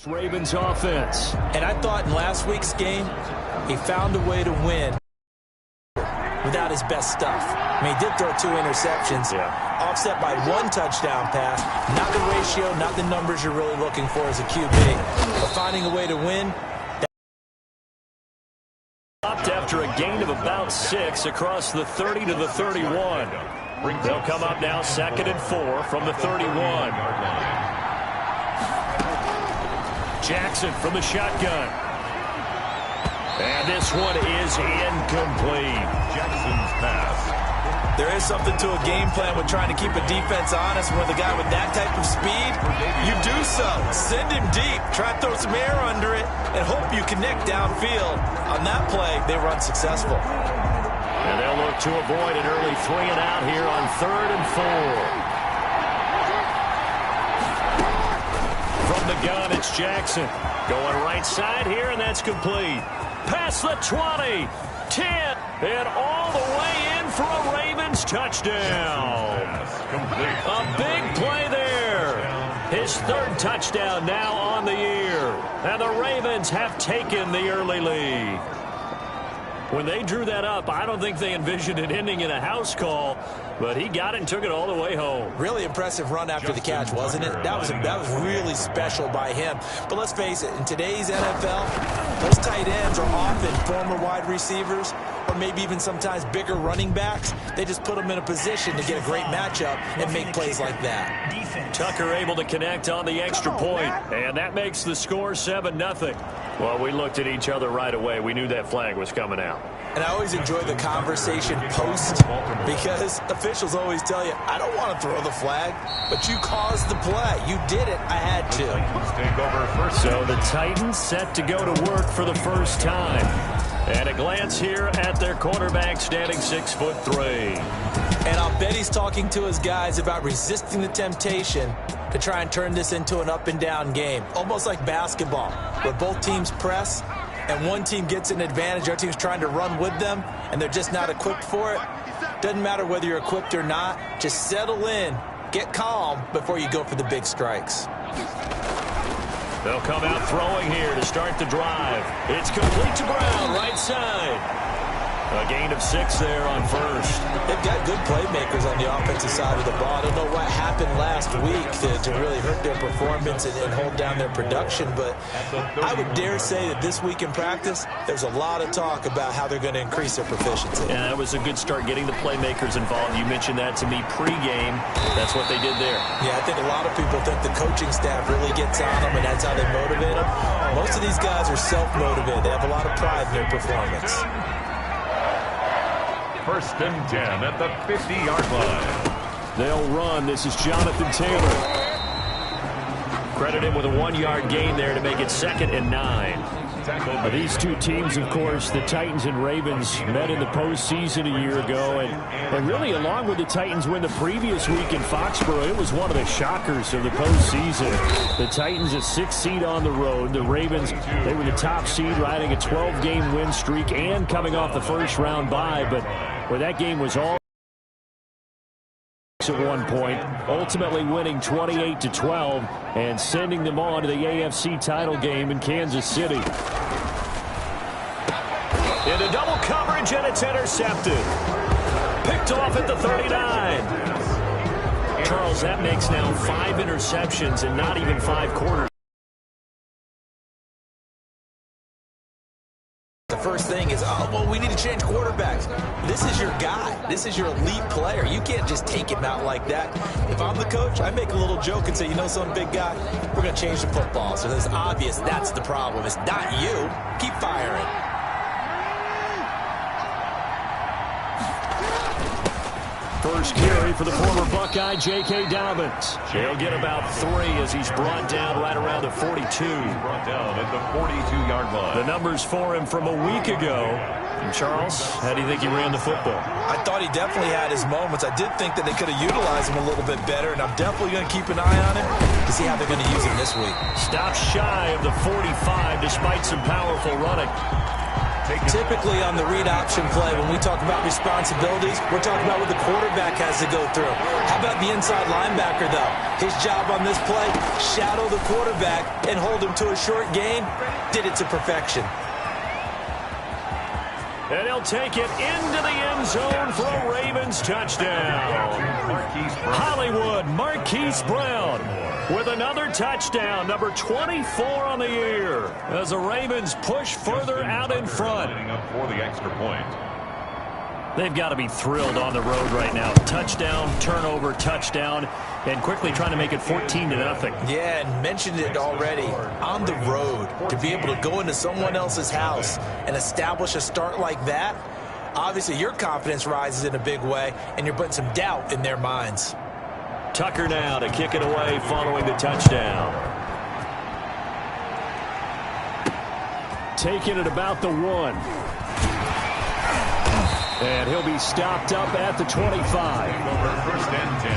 Ravens offense. And I thought in last week's game, he found a way to win without his best stuff. I mean, he did throw 2 interceptions, offset by 1 touchdown pass. Not the ratio, not the numbers you're really looking for as a QB. But finding a way to win. After a gain of about 6 across the 30 to the 31. They'll come up now 2nd and 4 from the 31. Jackson from the shotgun. And this one is incomplete. Jackson's pass. There is something to a game plan with trying to keep a defense honest. With a guy with that type of speed, you do so. Send him deep. Try to throw some air under it and hope you connect downfield. On that play, they run successful. And they'll look to avoid an early 3 and out here on 3rd and 4. From the gun, it's Jackson. Going right side here, and that's complete. Past the 20, 10, and all the way in for a Ravens touchdown. A big play there. His 3rd touchdown now on the year. And the Ravens have taken the early lead. When they drew that up, I don't think they envisioned it ending in a house call, but he got it and took it all the way home. Really impressive run after the catch, wasn't it? That was really special by him. But let's face it, in today's NFL, those tight ends are often former wide receivers or maybe even sometimes bigger running backs. They just put them in a position to get a great matchup and make plays like that. Tucker able to connect on the extra point, and that makes the score 7-0. Well, we looked at each other right away. We knew that flag was coming out. And I always enjoy the conversation post because officials always tell you, I don't want to throw the flag, but you caused the play. You did it. I had to. So the Titans set to go to work for the first time. And a glance here at their quarterback standing 6'3". And I'll bet he's talking to his guys about resisting the temptation to try and turn this into an up-and-down game. Almost like basketball, where both teams press, and one team gets an advantage, our team's trying to run with them, and they're just not equipped for it. Doesn't matter whether you're equipped or not. Just settle in, get calm before you go for the big strikes. They'll come out throwing here to start the drive. It's complete to Brown, right side. A gain of 6 there on first. They've got good playmakers on the offensive side of the ball. I don't know what happened last week to really hurt their performance and hold down their production, but I would dare say that this week in practice, there's a lot of talk about how they're going to increase their proficiency. Yeah, that was a good start getting the playmakers involved. You mentioned that to me pregame. That's what they did there. Yeah, I think a lot of people think the coaching staff really gets on them, and that's how they motivate them. Most of these guys are self-motivated. They have a lot of pride in their performance. 1st and 10 at the 50-yard line. They'll run. This is Jonathan Taylor. Credit him with a 1-yard gain there to make it 2nd and 9. These two teams, of course, the Titans and Ravens, met in the postseason a year ago. And really, along with the Titans win the previous week in Foxborough, it was one of the shockers of the postseason. The Titans a 6th seed on the road. The Ravens, they were the top seed, riding a 12-game win streak and coming off the first-round bye. But where that game was all at one point, ultimately winning 28-12 and sending them on to the AFC title game in Kansas City. Into double coverage, and it's intercepted. Picked off at the 39. Charles, that makes now 5 interceptions in not even 5 quarters. The first thing is, oh, well, we need to change quarterbacks. This is your guy. This is your elite player. You can't just take him out like that. If I'm the coach, I make a little joke and say, you know some big guy, we're going to change the football. So it's obvious that's the problem. It's not you. Keep firing. First carry for the former Buckeye, J.K. Dobbins. He'll get about 3 as he's brought down right around the 42. Brought down at the 42-yard line. The numbers for him from a week ago. And Charles, how do you think he ran the football? I thought he definitely had his moments. I did think that they could have utilized him a little bit better, and I'm definitely going to keep an eye on him to see how they're going to use him this week. Stops shy of the 45 despite some powerful running. Typically on the read option play, when we talk about responsibilities, we're talking about what the quarterback has to go through. How about the inside linebacker, though? His job on this play, shadow the quarterback and hold him to a short gain. Did it to perfection. And he'll take it into the end zone for a Ravens touchdown. Hollywood Marquise Brown with another touchdown, number 24 on the year, as the Ravens push further out in front. For the extra point. They've got to be thrilled on the road right now. Touchdown, turnover, touchdown, and quickly trying to make it 14-0. Yeah, and mentioned it already. On the road, to be able to go into someone else's house and establish a start like that, obviously your confidence rises in a big way, and you're putting some doubt in their minds. Tucker now to kick it away following the touchdown. Taking it about the 1. And he'll be stopped up at the 25. Over first and 10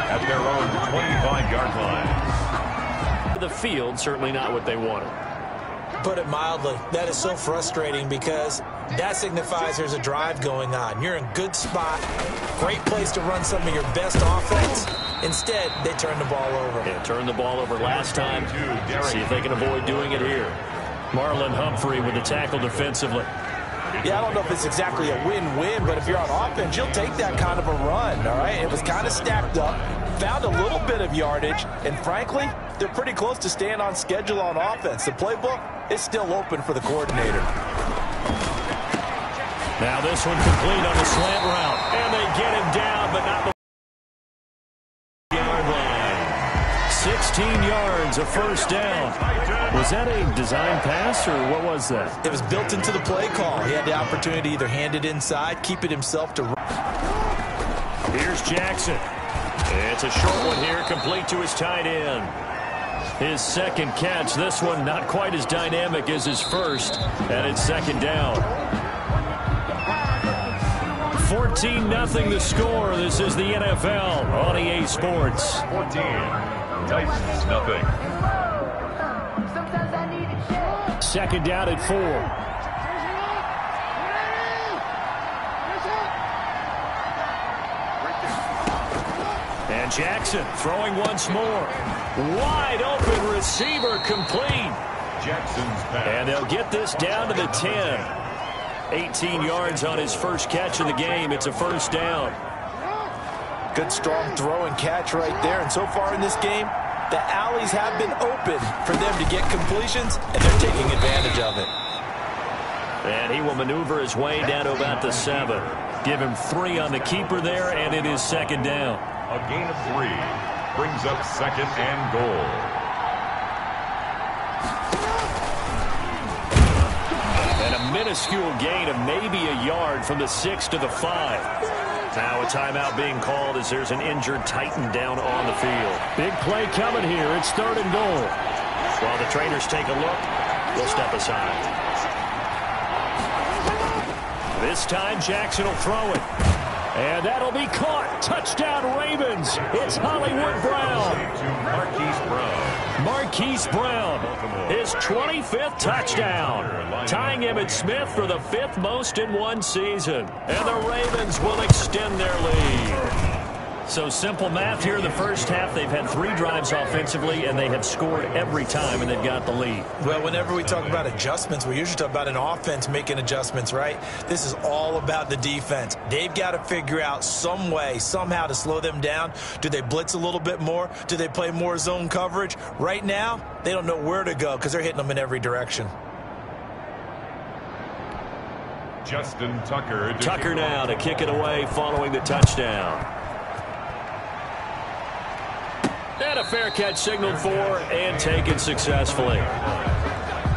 at their own 25-yard line. The field, certainly not what they wanted. Put it mildly, that is so frustrating because that signifies there's a drive going on. You're in good spot, great place to run some of your best offense. Instead, they turn the ball over. Yeah, turned the ball over last time. See if they can avoid doing it here. Marlon Humphrey with the tackle defensively. Yeah, I don't know if it's exactly a win-win, but if you're on offense, you'll take that kind of a run, all right? It was kind of stacked up, found a little bit of yardage, and frankly, they're pretty close to staying on schedule on offense. The playbook is still open for the coordinator. Now this one complete on the slant route, and they get him down, but not the yard line. 16 yards, a first down. Was that a design pass, or what was that? It was built into the play call. He had the opportunity to either hand it inside, keep it himself to run. Here's Jackson. It's a short one here, complete to his tight end. His second catch, this one not quite as dynamic as his first, and it's second down. 14-0 the score. This is the NFL on EA Sports. 14, Titans nothing. Second down at 4. And Jackson throwing once more. Wide open receiver complete. Jackson's pass. And they'll get this down to the 10. 18 yards on his first catch of the game. It's a first down. Good strong throw and catch right there. And so far in this game, the alleys have been open for them to get completions, and they're taking advantage of it. And he will maneuver his way down to about the 7. Give him 3 on the keeper there, and it is second down. A gain of 3 brings up second and goal. And a minuscule gain of maybe a yard from the 6 to the 5. Now a timeout being called as there's an injured Titan down on the field. Big play coming here. It's third and goal. While the trainers take a look, we'll step aside. This time Jackson will throw it. And that'll be caught. Touchdown Ravens. It's Hollywood Brown. Marquise Brown. Marquise Brown, his 25th touchdown, tying Emmitt Smith for the 5th most in one season. And the Ravens will extend their lead. So simple math here in the first half. They've had 3 drives offensively, and they have scored every time, and they've got the lead. Well, whenever we talk about adjustments, we usually talk about an offense making adjustments, right? This is all about the defense. They've got to figure out some way, somehow to slow them down. Do they blitz a little bit more? Do they play more zone coverage? Right now, they don't know where to go because they're hitting them in every direction. Justin Tucker. Tucker now to kick it away following the touchdown. And a fair catch signaled for and taken successfully.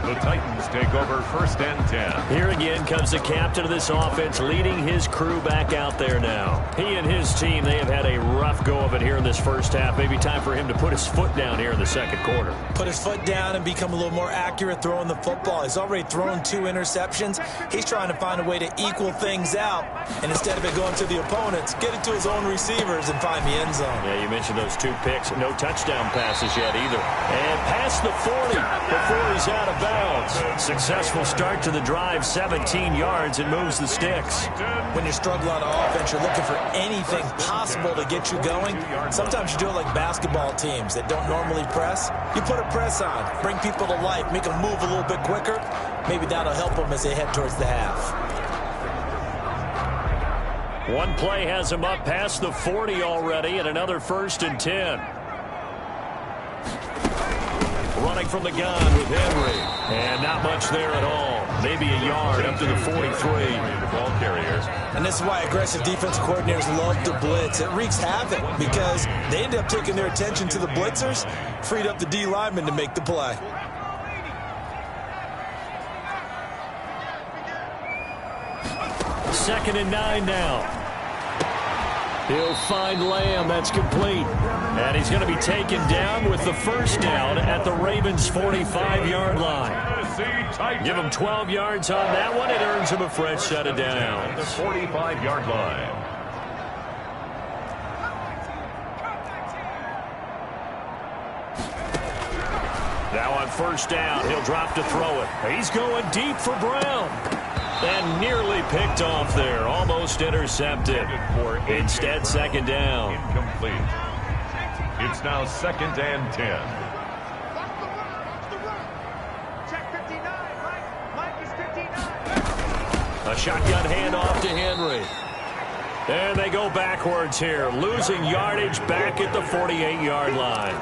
The Titans take over first and 10. Here again comes the captain of this offense leading his crew back out there now. He and his team, they have had a rough go of it here in this first half. Maybe time for him to put his foot down here in the second quarter. Put his foot down and become a little more accurate throwing the football. He's already thrown 2 interceptions. He's trying to find a way to equal things out. And instead of it going to the opponents, get it to his own receivers and find the end zone. Yeah, you mentioned those 2 picks. No touchdown passes yet either. And past the 40 before he's out of bounds. bounds. Successful start to the drive, 17 yards, and moves the sticks. When you struggle on offense, you're looking for anything possible to get you going. Sometimes you do it like basketball teams that don't normally press. You put a press on, bring people to life, make them move a little bit quicker. Maybe that'll help them as they head towards the half. One play has him up past the 40 already, and another 1st and 10. Running from the gun with Henry. And not much there at all. Maybe a yard up to the 43. The ball carrier. And this is why aggressive defensive coordinators love to blitz. It wreaks havoc because they end up taking their attention to the blitzers, freed up the D lineman to make the play. Second and 9 now. He'll find Lamb. That's complete. And he's going to be taken down with the first down at the Ravens' 45-yard line. Give him 12 yards on that one. It earns him a fresh set of downs. The 45-yard line. Now on first down, he'll drop to throw it. He's going deep for Brown. And nearly picked off there. Almost intercepted. Instead, second down. Incomplete. It's now 2nd and 10. A shotgun handoff to Henry. And they go backwards here, losing yardage back at the 48-yard line.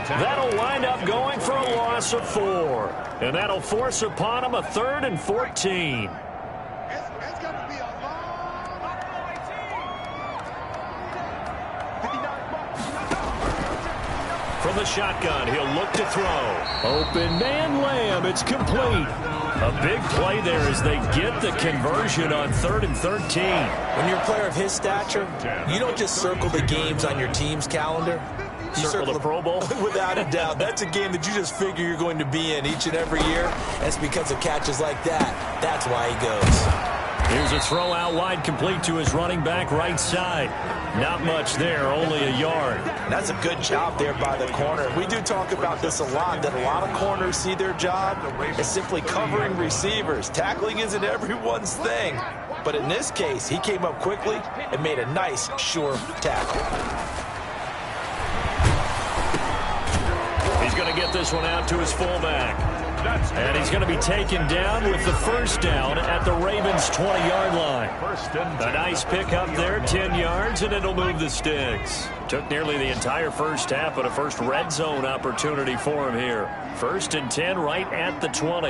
That'll wind up going for a loss of 4. And that'll force upon them a 3rd and 14. From the shotgun, he'll look to throw. Open man Lamb, it's complete. A big play there as they get the conversion on 3rd and 13. When you're a player of his stature, you don't just circle the games on your team's calendar. You Circle the Pro Bowl? Without a doubt. That's a game that you just figure you're going to be in each and every year. And it's because of catches like that. That's why he goes. Here's a throw out wide, complete to his running back right side. Not much there, only a yard. That's a good job there by the corner. We do talk about this a lot, that a lot of corners see their job as simply covering receivers. Tackling isn't everyone's thing. But in this case, he came up quickly and made a nice, sure tackle. He's going to get this one out to his fullback. And he's going to be taken down with the first down at the Ravens' 20-yard line. A nice pickup there, 10 yards, and it'll move the sticks. Took nearly the entire first half, but a first red zone opportunity for him here. 1st and 10 right at the 20.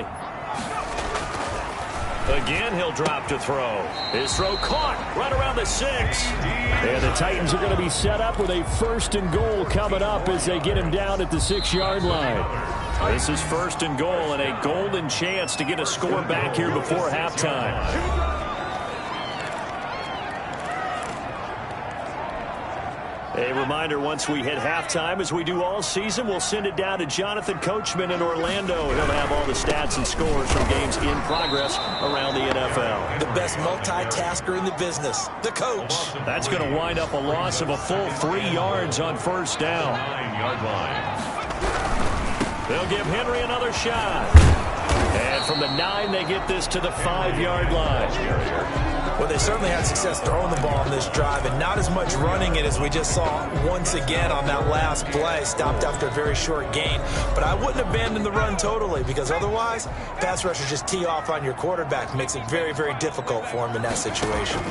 Again, he'll drop to throw. His throw caught right around the 6. And the Titans are going to be set up with a 1st and goal coming up as they get him down at the 6-yard line. This is 1st and goal and a golden chance to get a score back here before halftime. A reminder, once we hit halftime, as we do all season, we'll send it down to Jonathan Coachman in Orlando. He'll have all the stats and scores from games in progress around the NFL. The best multitasker in the business, the coach. That's going to wind up a loss of a full 3 yards on first down. 9-yard line. They'll give Henry another shot. And from the 9, they get this to the 5-yard line. Well, they certainly had success throwing the ball on this drive and not as much running it as we just saw once again on that last play. Stopped after a very short gain. But I wouldn't abandon the run totally because otherwise, pass rushers just tee off on your quarterback. Makes it very, very difficult for him in that situation.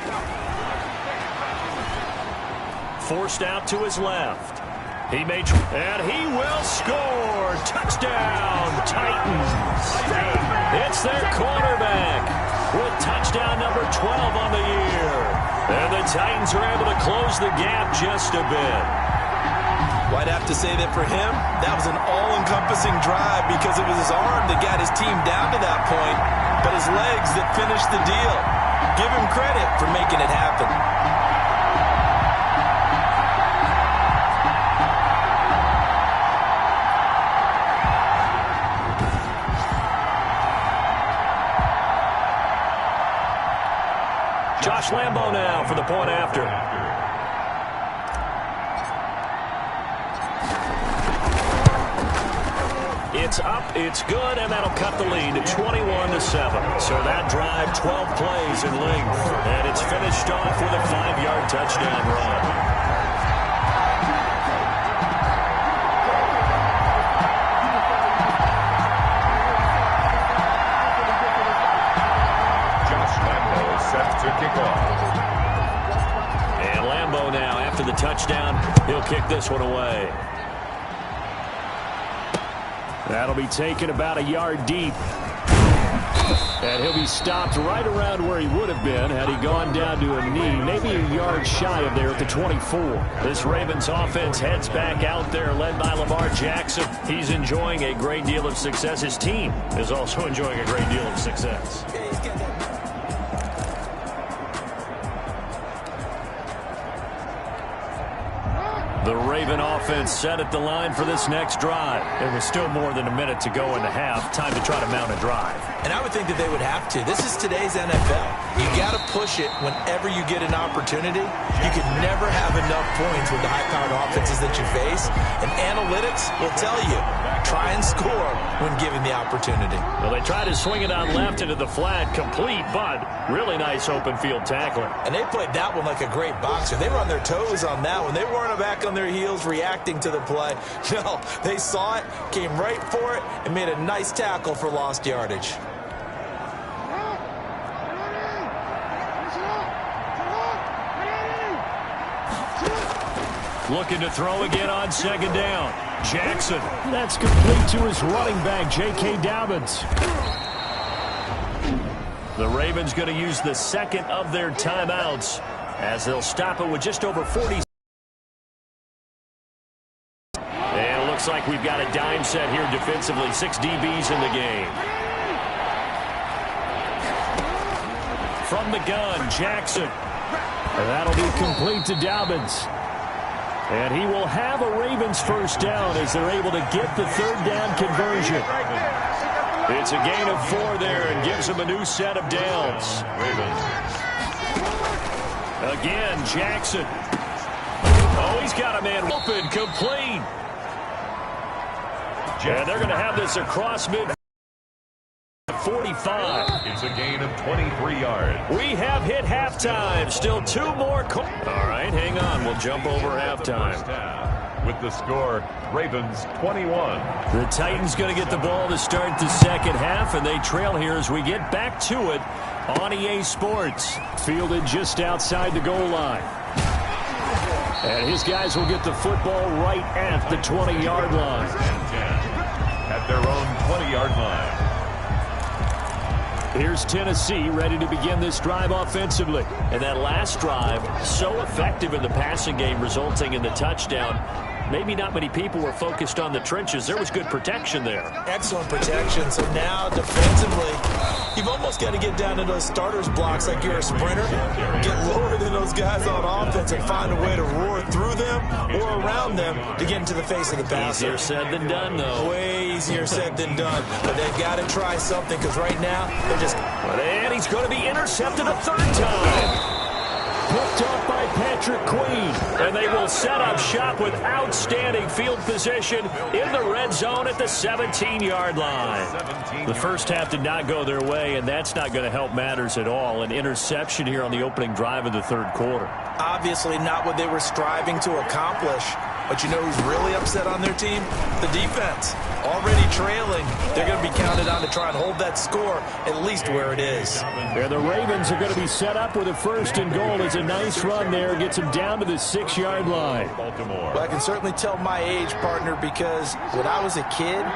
Forced out to his left. He may, and he will score. Touchdown, Titans. It's their quarterback with touchdown number 12 on the year. And the Titans are able to close the gap just a bit. Well, I'd have to say that for him, that was an all-encompassing drive because it was his arm that got his team down to that point, but his legs that finished the deal. Give him credit for making it happen. Josh Lambo now for the point after. It's up, it's good, and that'll cut the lead to 21-7. So that drive, 12 plays in length, and it's finished off with a 5-yard touchdown run. To kick off. And Lambeau now, after the touchdown, he'll kick this one away. That'll be taken about a yard deep. And he'll be stopped right around where he would have been had he gone down to a knee, maybe a yard shy of there at the 24. This Ravens offense heads back out there, led by Lamar Jackson. He's enjoying a great deal of success. His team is also enjoying a great deal of success. The Raven offense set at the line for this next drive. There was still more than a minute to go in the half. Time to try to mount a drive. And I would think that they would have to. This is today's NFL. You got to push it whenever you get an opportunity. You can never have enough points with the high-powered offenses that you face. And analytics will tell you, try and score when given the opportunity. Well, they tried to swing it out left into the flat, complete, but really nice open field tackling. And they played that one like a great boxer. They were on their toes on that one. They weren't back on their heels reacting to the play. No, they saw it, came right for it, and made a nice tackle for lost yardage. Looking to throw again on second down. Jackson. That's complete to his running back, J.K. Dobbins. The Ravens going to use the second of their timeouts as they'll stop it with just over 40. And it looks like we've got a dime set here defensively. 6 DBs in the game. From the gun, Jackson. And that'll be complete to Dobbins. And he will have a Ravens first down as they're able to get the third down conversion. It's a gain of 4 there and gives them a new set of downs. Again, Jackson. Oh, he's got a man open, complete. And they're going to have this across mid 45. It's a gain of 23 yards. We have hit halftime. Still 2 more. All right, hang on. We'll jump over halftime. With the score, Ravens 21. The Titans going to get the ball to start the second half, and they trail here as we get back to it on EA Sports. Fielded just outside the goal line. And his guys will get the football right at the 20-yard line. At their own 20-yard line. Here's Tennessee ready to begin this drive offensively. And that last drive, so effective in the passing game, resulting in the touchdown. Maybe not many people were focused on the trenches. There was good protection there. Excellent protection. So now defensively, you've almost got to get down to those starters blocks like you're a sprinter. Get lower than those guys on offense and find a way to roar through them or around them to get into the face of the passer. Easier said than done, though. Way easier said than done. But they've got to try something because right now they're just... And he's going to be intercepted a third time. Picked off by Patrick Queen. And they will set up shop with outstanding field position in the red zone at the 17-yard line. The first half did not go their way, and that's not going to help matters at all. An interception here on the opening drive of the third quarter. Obviously not what they were striving to accomplish. But you know who's really upset on their team? The defense. Already trailing. They're going to be counted on to try and hold that score at least where it is. And the Ravens are going to be set up with a first and goal. It's a nice run there. Gets them down to the 6-yard line. Well, I can certainly tell my age, partner, because when I was a kid,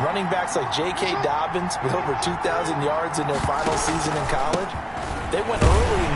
running backs like J.K. Dobbins with over 2,000 yards in their final season in college, they went early in